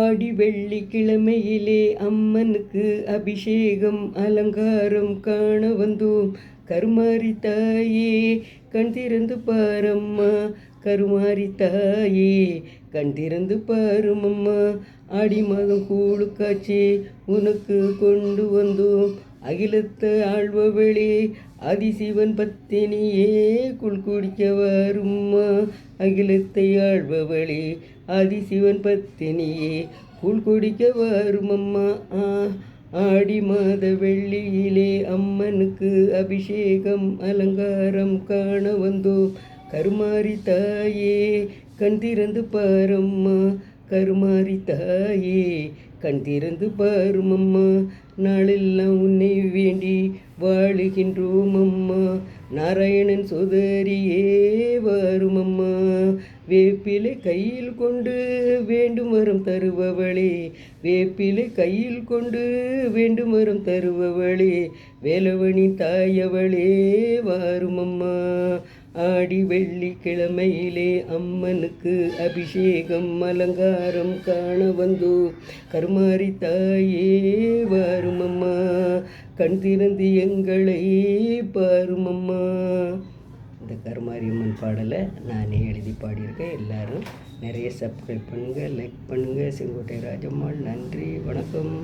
ஆடி வெள்ளிக்கிழமையிலே அம்மனுக்கு அபிஷேகம் அலங்காரம் காண வந்தோம். கருமாரி தாயே கண் திறந்து பாரம்மா, கருமாரி தாயே கண் திறந்து பாருமம்மா. ஆடி மாதம் கூழு காய்ச்சி உனக்கு கொண்டு வந்தோம். அகிலத்தை ஆழ்பவளே ஆதிசிவன் பத்தினியே குள் குடிக்க வரும்மா. அகிலத்தை ஆழ்பவளே ஆதிசிவன் பத்தினியே குள் குடிக்க வருமம்மா. ஆடி மாத வெள்ளியிலே அம்மனுக்கு அபிஷேகம் அலங்காரம் காண வந்தோம். கருமாரி தாயே கண் திறந்து பாரம்மா, கருமாரி தாயே கண் திறந்து பாருமம்மா. நாளெல்லாம் உன்னை வேண்டி வாழுகின்றோம் அம்மா. நாராயணன் சோதரியே வருமம்மா. வேப்பிலை கையில் கொண்டு வேண்டும் வரம் தருபவளே, வேப்பிலை கையில் கொண்டு வேண்டும் வரம் தருபவளே, வேலவனி தாயவளே வாருமம்மா. ஆடி வெள்ளிக்கிழமையிலே அம்மனுக்கு அபிஷேகம் அலங்காரம் காண வந்தோ. கருமாரி தாயே வாருமம்மா, கண் திறந்து எங்களை பாருமம்மா. இந்த கருமாரியம்மன் பாடலை நானே எழுதி பாடியிருக்கேன். எல்லோரும் நிறைய சப்ஸ்கிரைப் பண்ணுங்கள், லைக் பண்ணுங்கள். செங்கோட்டை ராஜம்மாள். நன்றி, வணக்கம்.